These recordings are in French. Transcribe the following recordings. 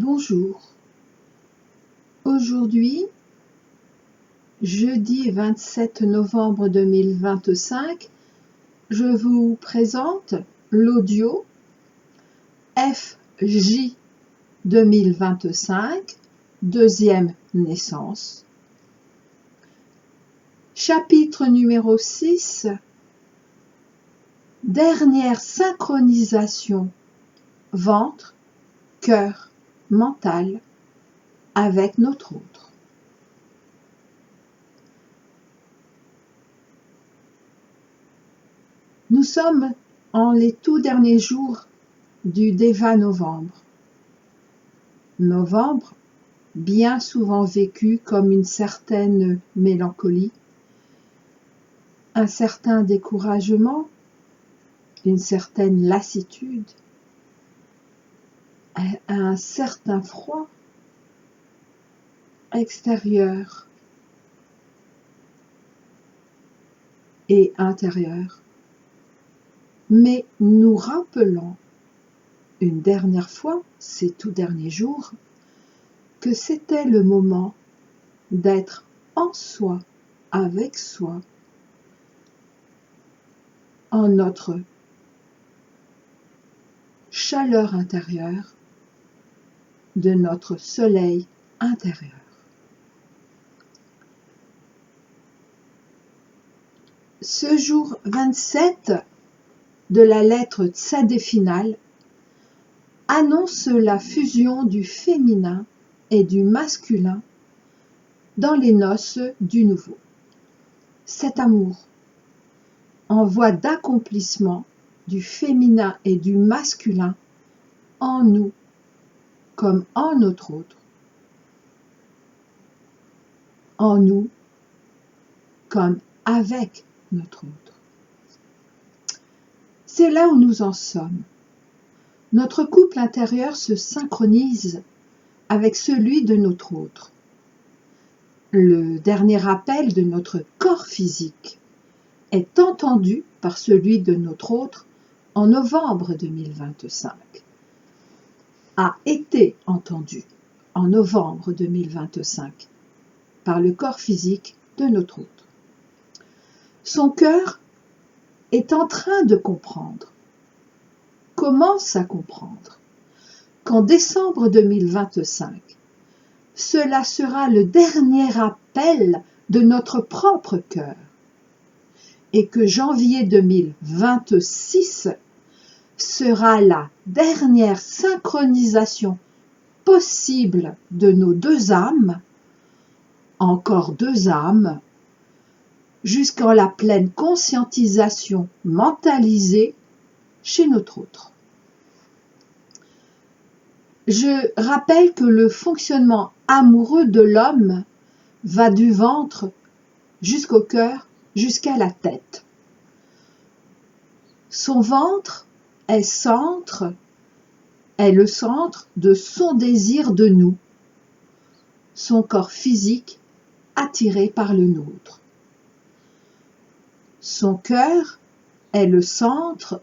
Bonjour, aujourd'hui, jeudi 27 novembre 2025, je vous présente l'audio FJ 2025, deuxième naissance. Chapitre numéro 6, dernière synchronisation, ventre, cœur, mental, avec notre autre. Nous sommes en les tout derniers jours du Deva novembre. Novembre, bien souvent vécu comme une certaine mélancolie, un certain découragement, une certaine lassitude, un certain froid extérieur et intérieur. Mais nous rappelons une dernière fois, ces tout derniers jours, que c'était le moment d'être en soi, avec soi, en notre chaleur intérieure, de notre soleil intérieur. Ce jour 27 de la lettre Tsadé finale annonce la fusion du féminin et du masculin dans les noces du nouveau. Cet amour, en voie d'accomplissement du féminin et du masculin en nous comme en notre autre, en nous comme avec notre autre. C'est là où nous en sommes. Notre couple intérieur se synchronise avec celui de notre autre. Le dernier appel de notre corps physique est entendu par celui de notre autre en novembre 2025. A été entendu en novembre 2025 par le corps physique de notre autre. Son cœur est en train de comprendre, commence à comprendre qu'en décembre 2025, cela sera le dernier appel de notre propre cœur et que janvier 2026 sera la dernière synchronisation possible de nos deux âmes, encore deux âmes, jusqu'en la pleine conscientisation mentalisée chez notre autre. Je rappelle que le fonctionnement amoureux de l'homme va du ventre jusqu'au cœur, jusqu'à la tête. Son ventre est le centre de son désir de nous, son corps physique attiré par le nôtre. Son cœur est le centre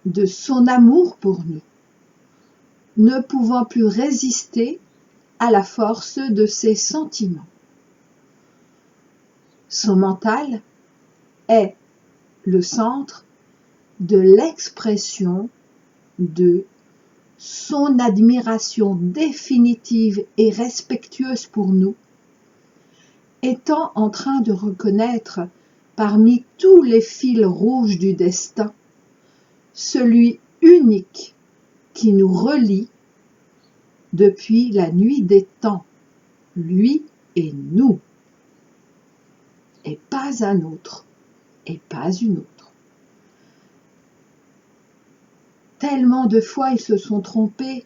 de son amour pour nous, ne pouvant plus résister à la force de ses sentiments. Son mental est le centre de l'expression de son admiration définitive et respectueuse pour nous, étant en train de reconnaître parmi tous les fils rouges du destin, celui unique qui nous relie depuis la nuit des temps, lui et nous, et pas un autre, et pas une autre. Tellement de fois ils se sont trompés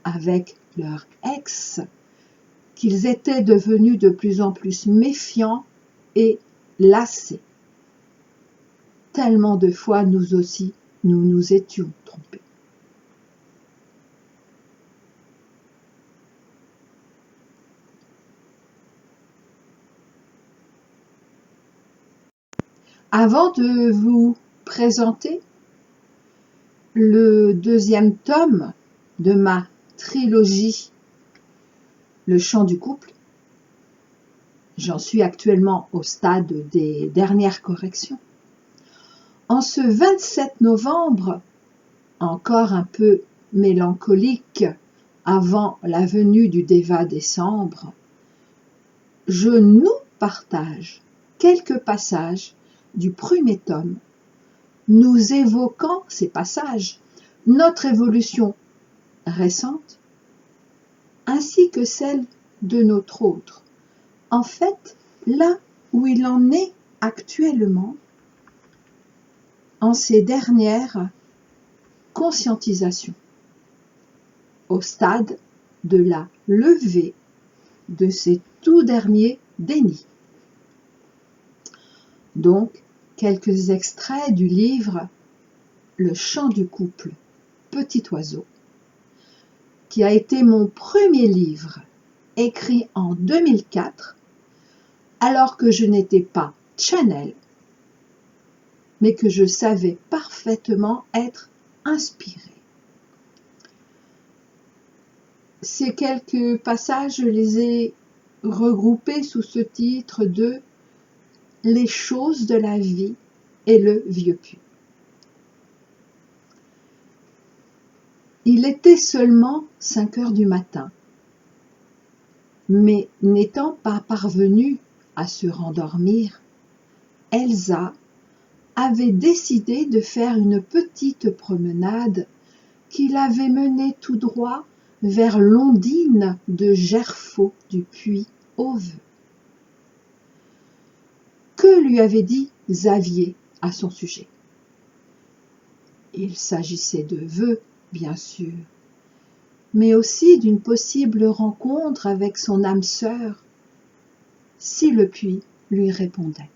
avec leur ex qu'ils étaient devenus de plus en plus méfiants et lassés. Tellement de fois nous aussi, nous nous étions trompés. Avant de vous présenter le deuxième tome de ma trilogie Le chant du couple. J'en suis actuellement au stade des dernières corrections. En ce 27 novembre, encore un peu mélancolique avant la venue du Déva décembre, je nous partage quelques passages du premier tome, nous évoquant ces passages, notre évolution récente, ainsi que celle de notre autre. En fait, là où il en est actuellement, en ces dernières conscientisations, au stade de la levée de ces tout derniers dénis. Donc, quelques extraits du livre Le chant du couple, Petit oiseau, qui a été mon premier livre, écrit en 2004, alors que je n'étais pas channel, mais que je savais parfaitement être inspirée. Ces quelques passages, je les ai regroupés sous ce titre de « Les choses de la vie et le vieux puits ». Il était seulement 5 heures du matin, mais n'étant pas parvenue à se rendormir, Elsa avait décidé de faire une petite promenade qui l'avait menée tout droit vers l'ondine de Gerfaut du Puy-au-Veux. Que lui avait dit Xavier à son sujet? Il s'agissait de vœux, bien sûr, mais aussi d'une possible rencontre avec son âme sœur, si le puits lui répondait.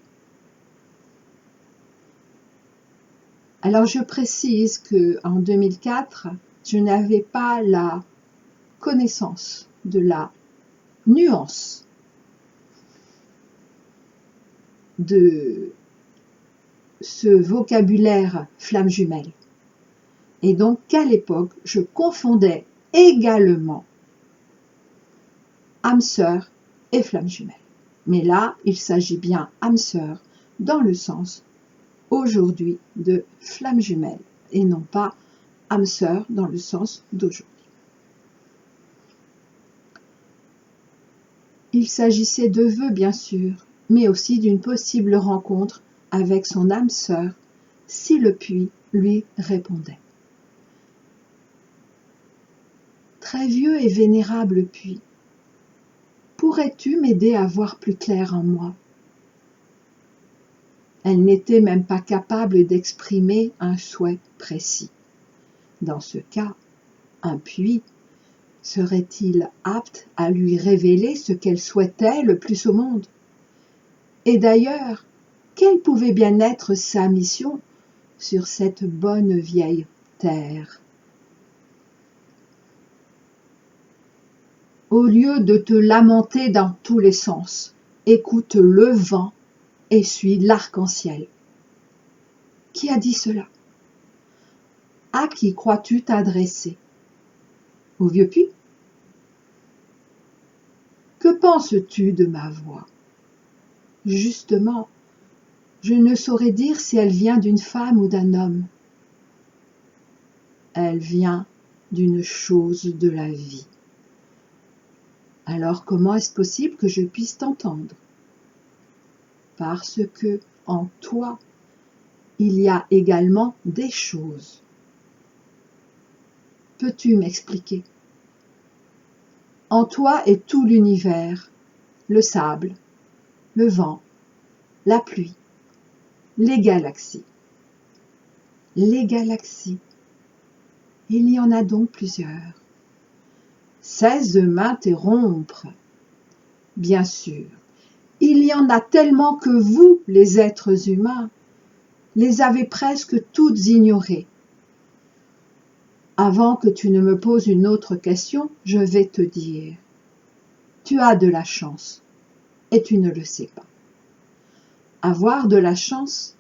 Alors je précise qu'en 2004, je n'avais pas la connaissance de la nuance de ce vocabulaire flamme jumelle. Et donc qu'à l'époque, je confondais également âme sœur et flamme jumelle. Mais là, il s'agit bien âme sœur dans le sens aujourd'hui de flamme jumelle et non pas âme sœur dans le sens d'aujourd'hui. Il s'agissait de vœux bien sûr, mais aussi d'une possible rencontre avec son âme sœur si le puits lui répondait. Très vieux et vénérable puits, pourrais-tu m'aider à voir plus clair en moi? Elle n'était même pas capable d'exprimer un souhait précis. Dans ce cas, un puits serait-il apte à lui révéler ce qu'elle souhaitait le plus au monde? Et d'ailleurs, quelle pouvait bien être sa mission sur cette bonne vieille terre? Au lieu de te lamenter dans tous les sens, écoute le vent et suis l'arc-en-ciel. Qui a dit cela? À qui crois-tu t'adresser? Au vieux puits? Que penses-tu de ma voix? Justement, je ne saurais dire si elle vient d'une femme ou d'un homme. Elle vient d'une chose de la vie. Alors comment est-ce possible que je puisse t'entendre? Parce que en toi, il y a également des choses. Peux-tu m'expliquer? En toi est tout l'univers, le sable, le vent, la pluie, les galaxies. Les galaxies, il y en a donc plusieurs. Cesse de m'interrompre. Bien sûr, il y en a tellement que vous, les êtres humains, les avez presque toutes ignorées. Avant que tu ne me poses une autre question, je vais te dire. Tu as de la chance, et tu ne le sais pas. Avoir de la chance,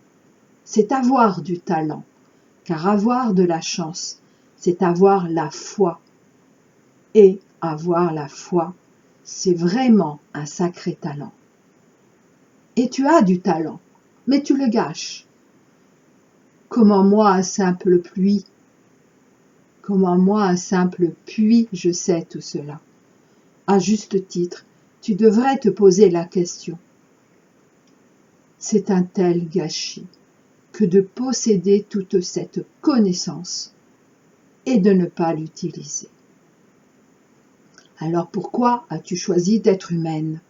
c'est avoir du talent, car avoir de la chance, c'est avoir la foi. Et avoir la foi, c'est vraiment un sacré talent. Et tu as du talent, mais tu le gâches. Comment moi, simple pluie, comment moi, simple puits, je sais tout cela. À juste titre, tu devrais te poser la question. C'est un tel gâchis que de posséder toute cette connaissance et de ne pas l'utiliser. Alors pourquoi as-tu choisi d'être humaine?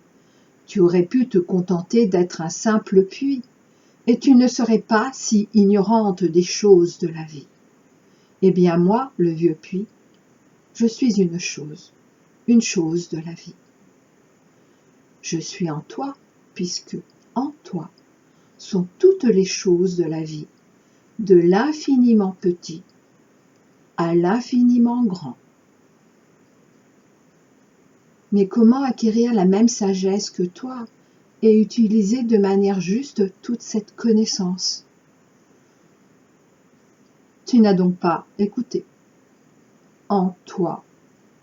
Tu aurais pu te contenter d'être un simple puits, et tu ne serais pas si ignorante des choses de la vie. Eh bien moi, le vieux puits, je suis une chose de la vie. Je suis en toi, puisque en toi sont toutes les choses de la vie, de l'infiniment petit à l'infiniment grand. Mais comment acquérir la même sagesse que toi et utiliser de manière juste toute cette connaissance? Tu n'as donc pas écouté. En toi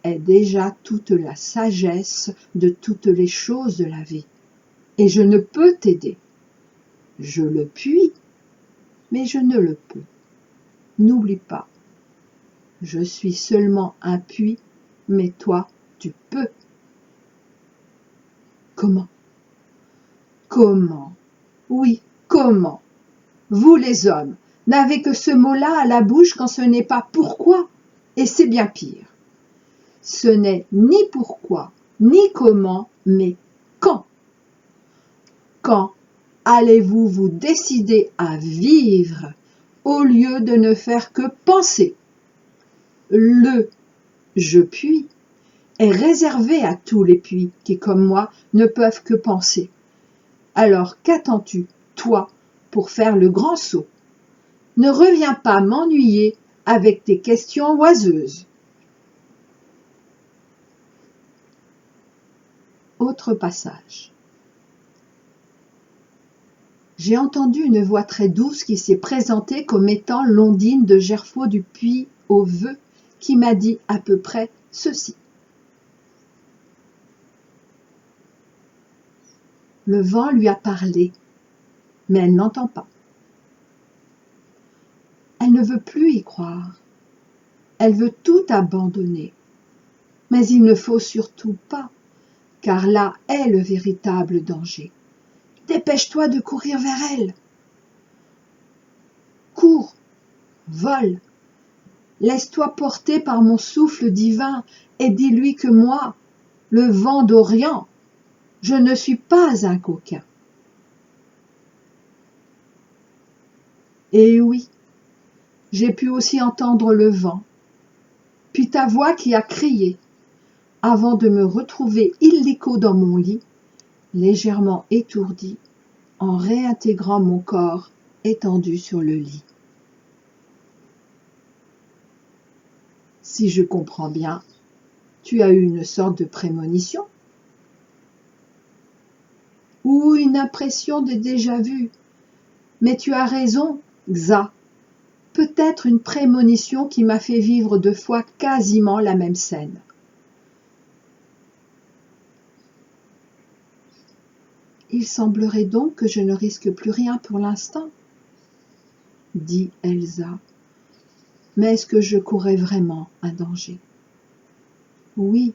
est déjà toute la sagesse de toutes les choses de la vie. Et je ne peux t'aider. Je le puis, mais je ne le peux. N'oublie pas, je suis seulement un puits, mais toi, tu peux. Comment? Comment? Oui, comment? Vous les hommes, n'avez que ce mot-là à la bouche quand ce n'est pas pourquoi, et c'est bien pire. Ce n'est ni pourquoi, ni comment, mais quand. Quand allez-vous vous décider à vivre au lieu de ne faire que penser? Le « je puis » est réservé à tous les puits qui, comme moi, ne peuvent que penser. Alors qu'attends-tu, toi, pour faire le grand saut? Ne reviens pas m'ennuyer avec tes questions oiseuses. Autre passage. J'ai entendu une voix très douce qui s'est présentée comme étant l'ondine de Gerfaut du Puy-au-Veux, qui m'a dit à peu près ceci. Le vent lui a parlé, mais elle n'entend pas. Elle ne veut plus y croire. Elle veut tout abandonner. Mais il ne faut surtout pas, car là est le véritable danger. Dépêche-toi de courir vers elle. Cours, vole, laisse-toi porter par mon souffle divin et dis-lui que moi, le vent d'Orient, je ne suis pas un coquin. Et oui, j'ai pu aussi entendre le vent, puis ta voix qui a crié, avant de me retrouver illico dans mon lit, légèrement étourdi, en réintégrant mon corps étendu sur le lit. Si je comprends bien, tu as eu une sorte de prémonition ou une impression de déjà-vu. Mais tu as raison, Xa. Peut-être une prémonition qui m'a fait vivre 2 fois quasiment la même scène. Il semblerait donc que je ne risque plus rien pour l'instant, dit Elsa. Mais est-ce que je courais vraiment un danger? Oui,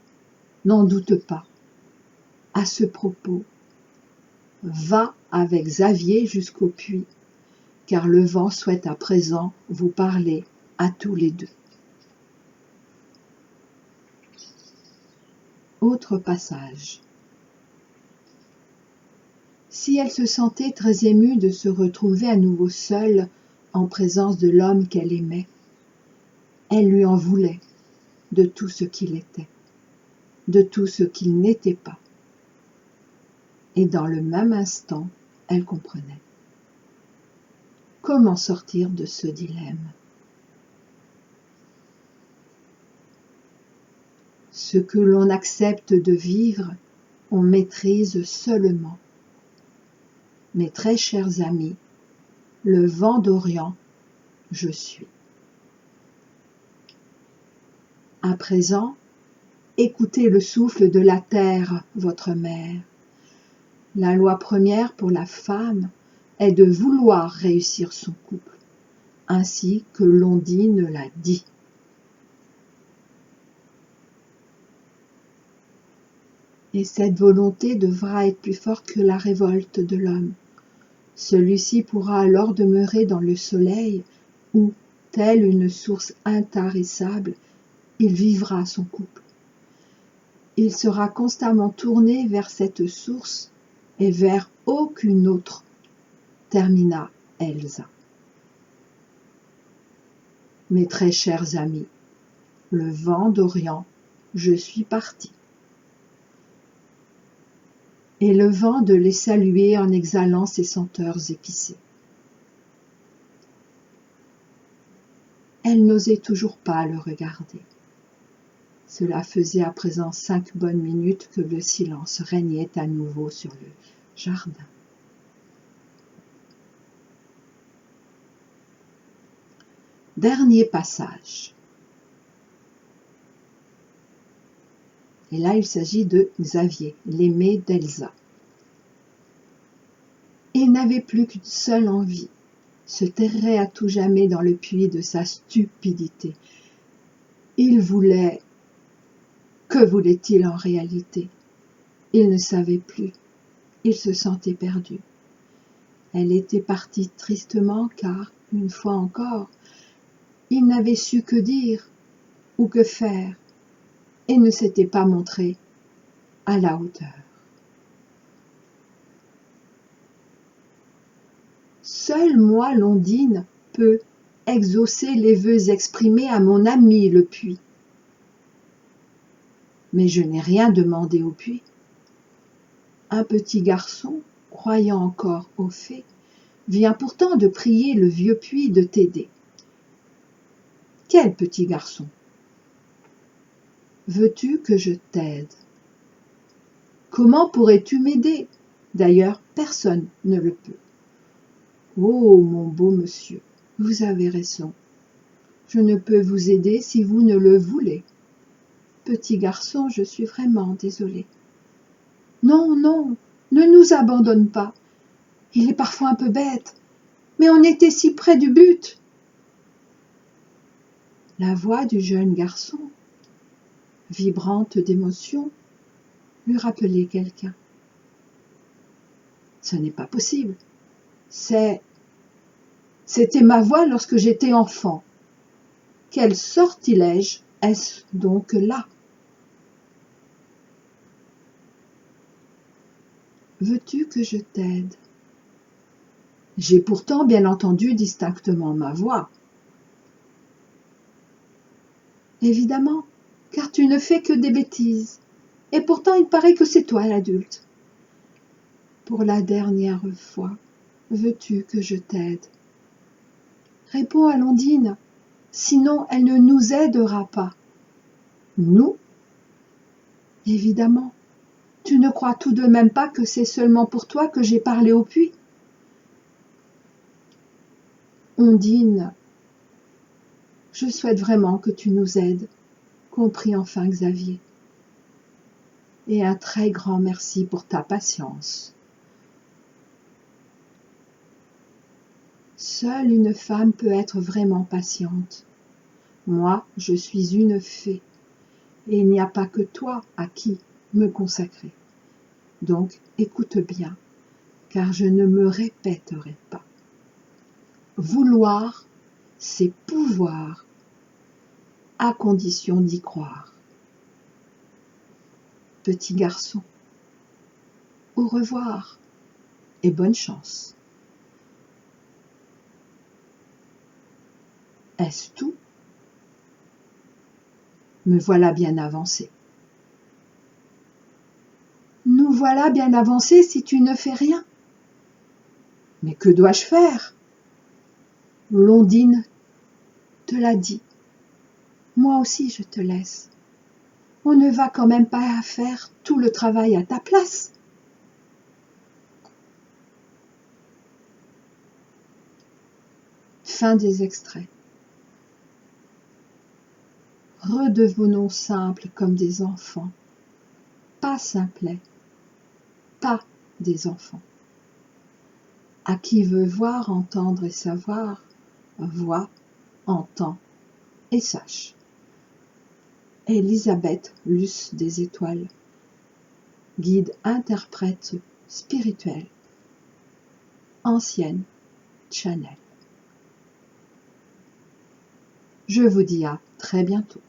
n'en doute pas. À ce propos, va avec Xavier jusqu'au puits, car le vent souhaite à présent vous parler à tous les deux. Autre passage. Si elle se sentait très émue de se retrouver à nouveau seule en présence de l'homme qu'elle aimait, elle lui en voulait de tout ce qu'il était, de tout ce qu'il n'était pas. Et dans le même instant, elle comprenait. Comment sortir de ce dilemme? Ce que l'on accepte de vivre, on maîtrise seulement. Mes très chers amis, le vent d'Orient, je suis. À présent, Écoutez le souffle de la terre, votre mère. La loi première pour la femme est de vouloir réussir son couple, ainsi que l'Ondine l'a dit. Et cette volonté devra être plus forte que la révolte de l'homme. Celui-ci pourra alors demeurer dans le soleil où, telle une source intarissable, il vivra son couple. Il sera constamment tourné vers cette source et vers aucune autre, termina Elsa. Mes très chers amis, le vent d'Orient, je suis parti. Et le vent de les saluer en exhalant ses senteurs épicées. Elle n'osait toujours pas le regarder. Cela faisait à présent 5 bonnes minutes que le silence régnait à nouveau sur le jardin. Dernier passage. Et là, il s'agit de Xavier, l'aimé d'Elsa. Il n'avait plus qu'une seule envie, se terrer à tout jamais dans le puits de sa stupidité. Il voulait... Que voulait-il en réalité? Il ne savait plus. Il se sentait perdu. Elle était partie tristement car, une fois encore, il n'avait su que dire ou que faire et ne s'était pas montré à la hauteur. Seul moi, l'Ondine, peut exaucer les vœux exprimés à mon ami le puits. Mais je n'ai rien demandé au puits. Un petit garçon, croyant encore aux fées, vient pourtant de prier le vieux puits de t'aider. Quel petit garçon? Veux-tu que je t'aide? Comment pourrais-tu m'aider? D'ailleurs, personne ne le peut. Oh, mon beau monsieur, vous avez raison. Je ne peux vous aider si vous ne le voulez. Petit garçon, je suis vraiment désolée. Non, non, ne nous abandonne pas. Il est parfois un peu bête, mais on était si près du but. La voix du jeune garçon, vibrante d'émotion, lui rappelait quelqu'un. Ce n'est pas possible. C'était ma voix lorsque j'étais enfant. Quel sortilège est-ce donc là? Veux-tu que je t'aide? J'ai pourtant bien entendu distinctement ma voix. Évidemment, car tu ne fais que des bêtises. Et pourtant il paraît que c'est toi l'adulte. Pour la dernière fois, veux-tu que je t'aide? Réponds à l'Ondine, sinon elle ne nous aidera pas. Nous? Évidemment. Tu ne crois tout de même pas que c'est seulement pour toi que j'ai parlé au puits? Ondine, je souhaite vraiment que tu nous aides, comprit enfin Xavier. Et un très grand merci pour ta patience. Seule une femme peut être vraiment patiente. Moi, je suis une fée, et il n'y a pas que toi à qui me consacrer. Donc, écoute bien, car je ne me répéterai pas. Vouloir, c'est pouvoir, à condition d'y croire. Petit garçon, au revoir et bonne chance. Est-ce tout? Me voilà bien avancé. Nous voilà bien avancés si tu ne fais rien. Mais que dois-je faire? L'Ondine te l'a dit. Moi aussi je te laisse. On ne va quand même pas faire tout le travail à ta place. Fin des extraits. redevenons simples comme des enfants, pas simplets, pas des enfants. À qui veut voir, entendre et savoir, voit, entend et sache. Élisabeth Luce des Étoiles, guide interprète spirituel, ancienne Chanel. Je vous dis à très bientôt.